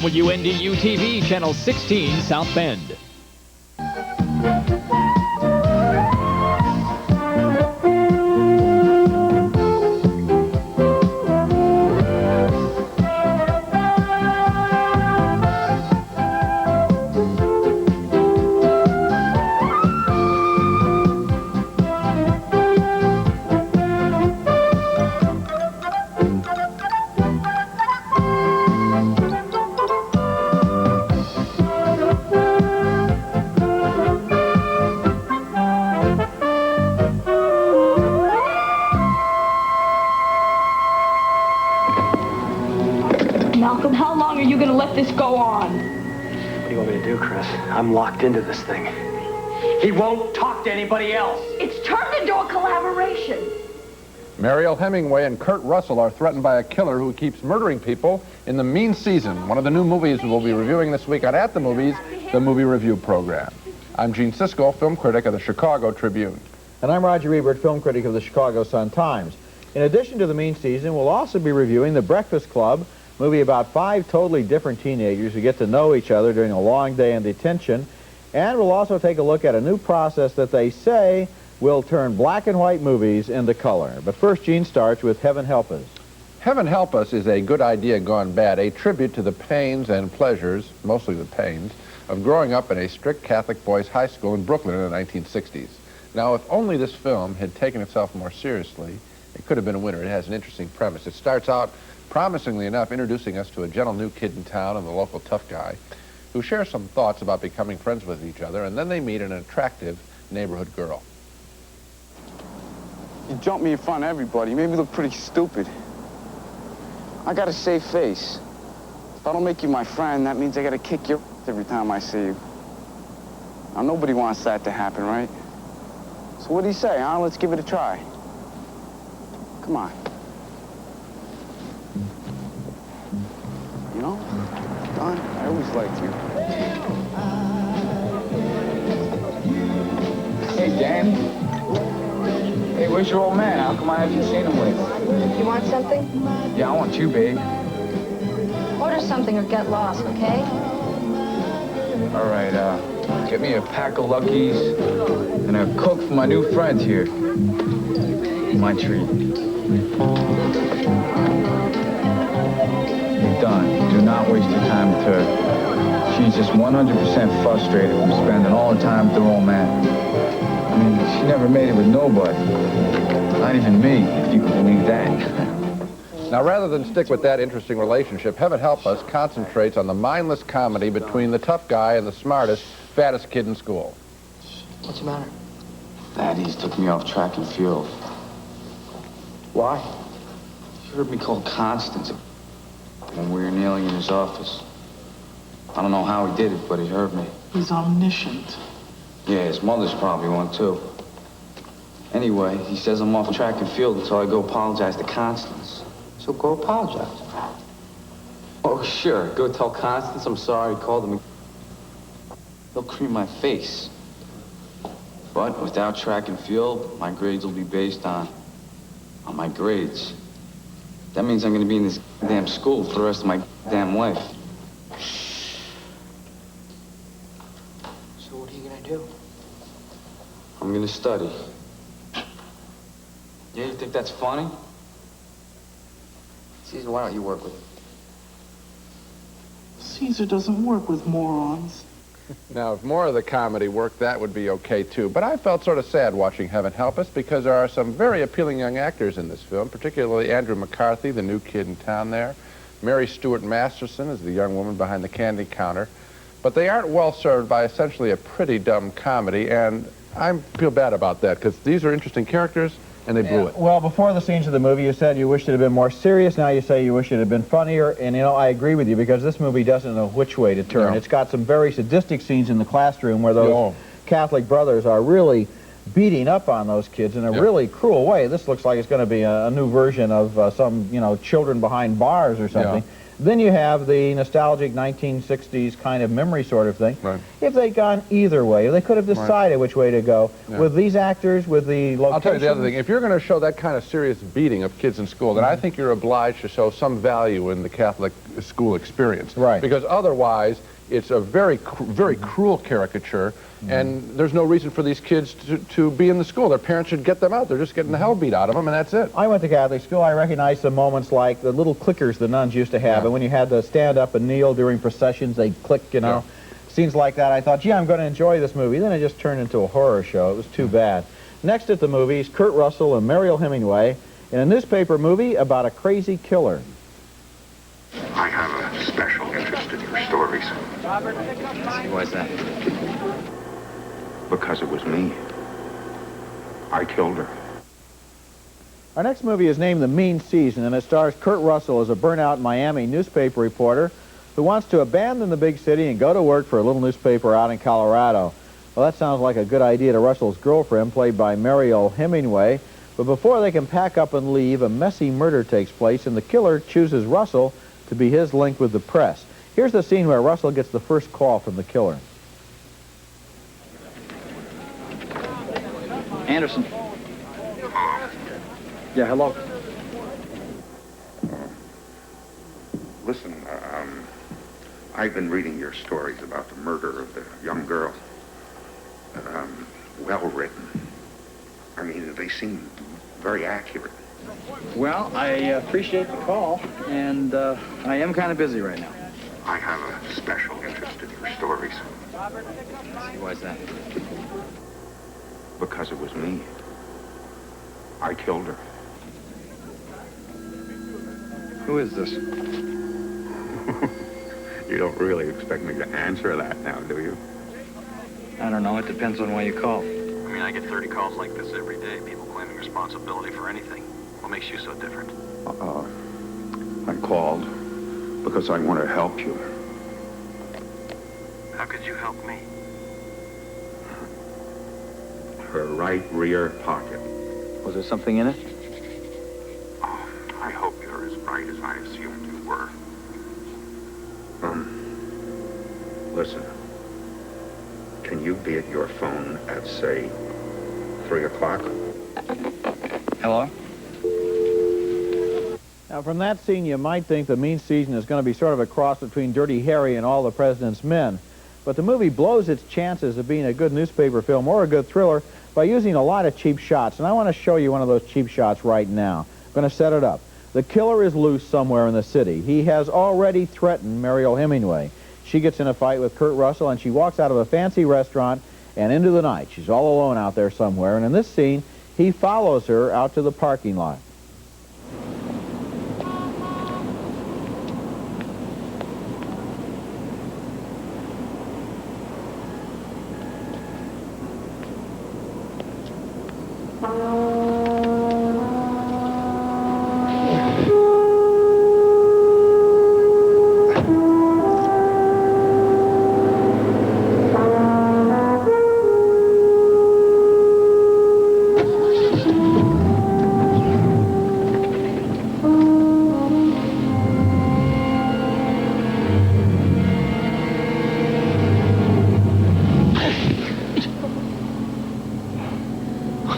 WNDU-TV, Channel 16, South Bend. Malcolm, how long are you going to let this go on? What do you want me to do, Chris? I'm locked into this thing. He won't talk to anybody else. It's turned into a collaboration. Mariel Hemingway and Kurt Russell are threatened by a killer who keeps murdering people in The Mean Season, one of the new movies we'll be reviewing this week on At the Movies, the movie review program. I'm Gene Siskel, film critic of the Chicago Tribune. And I'm Roger Ebert, film critic of the Chicago Sun-Times. In addition to The Mean Season, we'll also be reviewing The Breakfast Club, movie about 5 totally different teenagers who get to know each other during a long day in detention. And we'll also take a look at a new process that they say will turn black and white movies into color. But first, Gene starts with Heaven Help Us. Heaven Help Us is a good idea gone bad, a tribute to the pains and pleasures, mostly the pains, of growing up in a strict Catholic boys' high school in Brooklyn in the 1960s. Now, if only this film had taken itself more seriously, it could have been a winner. It has an interesting premise. It starts out, promisingly enough, introducing us to a gentle new kid in town and the local tough guy who share some thoughts about becoming friends with each other, and then they meet an attractive neighborhood girl. You jumped me in front of everybody. You made me look pretty stupid. I got a safe face. If I don't make you my friend, that means I gotta kick your every time I see you. Now, nobody wants that to happen, right? So what do you say, huh? Let's give it a try. Come on. You know, Don, I always liked you. Hey, Dan. Hey, where's your old man? How come I haven't seen him lately? You want something? Yeah, I want you, babe. Order something or get lost, okay? All right, get me a pack of Luckies and a Coke for my new friend here. My treat. You're done. Do not waste your time with her. She's just 100% frustrated from spending all her time with her old man. I mean, she never made it with nobody. Not even me, if you can believe that. Now, rather than stick with that interesting relationship, Heaven Help Us concentrates on the mindless comedy between the tough guy and the smartest, fattest kid in school. What's the matter? Thaddeus took me off track and field. Why? He heard me call Constance when we were kneeling in his office. I don't know how he did it, but he heard me. He's omniscient. Yeah, his mother's probably one, too. Anyway, he says I'm off track and field until I go apologize to Constance. So go apologize. Oh, sure. Go tell Constance I'm sorry. Call them. He'll cream my face. But without track and field, my grades will be based on my grades. That means I'm going to be in this damn school for the rest of my damn life. So what are you gonna do? I'm going to study. Yeah, you think that's funny? Caesar, why don't you work with him? Caesar doesn't work with morons. Now, if more of the comedy worked, that would be okay, too. But I felt sort of sad watching Heaven Help Us because there are some very appealing young actors in this film, particularly Andrew McCarthy, the new kid in town there. Mary Stuart Masterson is the young woman behind the candy counter. But they aren't well served by essentially a pretty dumb comedy, and I feel bad about that because these are interesting characters, and they blew it. Well, before the scenes of the movie, you said you wished it had been more serious. Now you say you wish it had been funnier. And, you know, I agree with you because this movie doesn't know which way to turn. No. It's got some very sadistic scenes in the classroom where those Catholic brothers are really beating up on those kids in a really cruel way. This looks like it's going to be a new version of some, you know, Children Behind Bars or something. Then you have the nostalgic 1960s kind of memory sort of thing. Right. If they'd gone either way, if they could have decided which way to go, with these actors, with the locations... I'll tell you the other thing. If you're going to show that kind of serious beating of kids in school, then I think you're obliged to show some value in the Catholic school experience. Right. Because otherwise, it's a very cruel caricature, and there's no reason for these kids to be in the school. Their parents should get them out. They're just getting the hell beat out of them, and that's it. I went to Catholic school. I recognized some moments like the little clickers the nuns used to have, and when you had to stand up and kneel during processions, they'd click, you know. Scenes like that. I thought, gee, I'm going to enjoy this movie. Then it just turned into a horror show. It was too bad. Next at the movies, Kurt Russell and Mariel Hemingway in a newspaper movie about a crazy killer. I have a special interest in your stories. Why is that? Because it was me. I killed her. Our next movie is named The Mean Season, and it stars Kurt Russell as a burnout Miami newspaper reporter who wants to abandon the big city and go to work for a little newspaper out in Colorado. Well, that sounds like a good idea to Russell's girlfriend, played by Mariel Hemingway. But before they can pack up and leave, a messy murder takes place, and the killer chooses Russell to be his link with the press. Here's the scene where Russell gets the first call from the killer. Anderson. Yeah, hello. Listen, I've been reading your stories about the murder of the young girl. Well written. I mean, they seem very accurate. Well, I appreciate the call, and I am kind of busy right now. I have a special interest in your stories. Why is that? Because it was me. I killed her. Who is this? You don't really expect me to answer that now, do you? I don't know. It depends on why you call. I mean, I get 30 calls like this every day, people claiming responsibility for anything. What makes you so different? I called because I want to help you. How could you help me? Her right rear pocket. Was there something in it? Oh, I hope you're as bright as I assumed you were. Listen. Can you be at your phone at, say, 3 o'clock? Hello? Now, from that scene, you might think The Mean Season is going to be sort of a cross between Dirty Harry and All the President's Men. But the movie blows its chances of being a good newspaper film or a good thriller by using a lot of cheap shots. And I want to show you one of those cheap shots right now. I'm going to set it up. The killer is loose somewhere in the city. He has already threatened Mariel Hemingway. She gets in a fight with Kurt Russell, and she walks out of a fancy restaurant and into the night. She's all alone out there somewhere. And in this scene, he follows her out to the parking lot.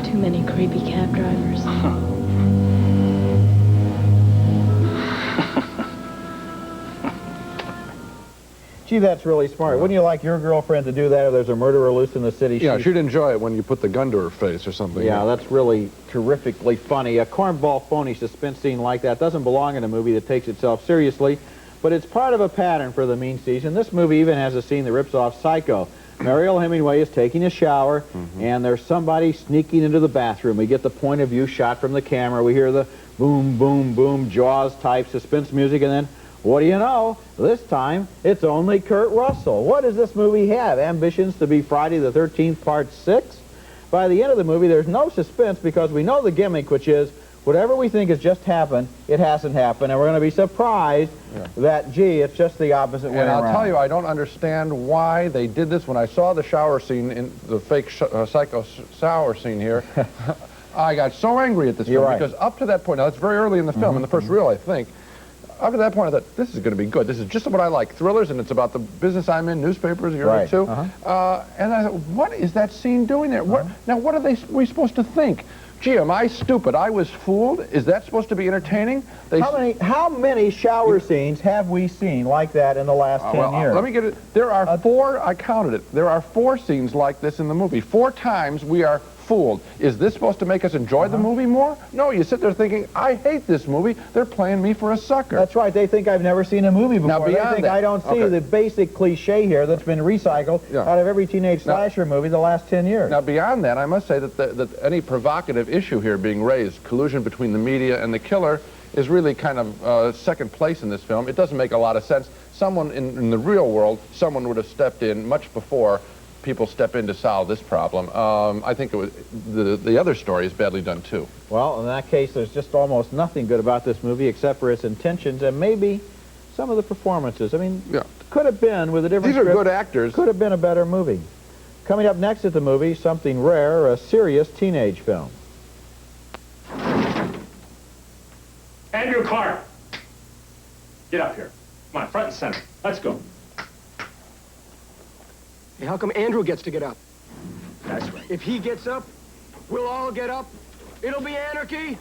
Too many creepy cab drivers. Gee, that's really smart. Wouldn't you like your girlfriend to do that if there's a murderer loose in the city? Yeah, she'd enjoy it when you put the gun to her face or something. Yeah, that's really terrifically funny. A cornball phony suspense scene like that doesn't belong in a movie that takes itself seriously, but it's part of a pattern for The Mean Season. This movie even has a scene that rips off Psycho. Mariel Hemingway is taking a shower, and there's somebody sneaking into the bathroom. We get the point of view shot from the camera. We hear the boom, boom, boom, Jaws-type suspense music, and then, what do you know? This time, it's only Kurt Russell. What does this movie have? Ambitions to be Friday the 13th, Part 6? By the end of the movie, there's no suspense because we know the gimmick, which is whatever we think has just happened, it hasn't happened, and we're going to be surprised that, gee, it's just the opposite way around. And I'll tell you, I don't understand why they did this. When I saw the shower scene, in the fake Psycho shower scene here, I got so angry at this film because up to that point, now it's very early in the film, in the first reel, I think, up to that point, I thought, this is going to be good. This is just what I like. Thrillers, and it's about the business I'm in, newspapers, you're Right. in too. And I thought, what is that scene doing there? Now, what are we supposed to think? Gee, am I stupid? I was fooled? Is that supposed to be entertaining? How many shower scenes have we seen like that in the last 10 years? Let me get it. There are 4, I counted it. There are 4 scenes like this in the movie. 4 times we are fooled. Is this supposed to make us enjoy the movie more? No, you sit there thinking, I hate this movie. They're playing me for a sucker. That's right. They think I've never seen a movie before. Now, They think that, I don't see the basic cliche here that's been recycled out of every teenage slasher movie the last 10 years. Now, beyond that, I must say that any provocative issue here being raised, collusion between the media and the killer, is really kind of second place in this film. It doesn't make a lot of sense. Someone in the real world, someone would have stepped in much before people step in to solve this problem. I think it was the other story is badly done too. Well, in that case, there's just almost nothing good about this movie except for its intentions and maybe some of the performances. I mean, could have been with a different These are script, good actors. Could have been a better movie. Coming up next at the movie, something rare, a serious teenage film. Andrew Clark, get up here. Come on, front and center. Let's go. Hey, how come Andrew gets to get up? That's right. If he gets up, we'll all get up. It'll be anarchy.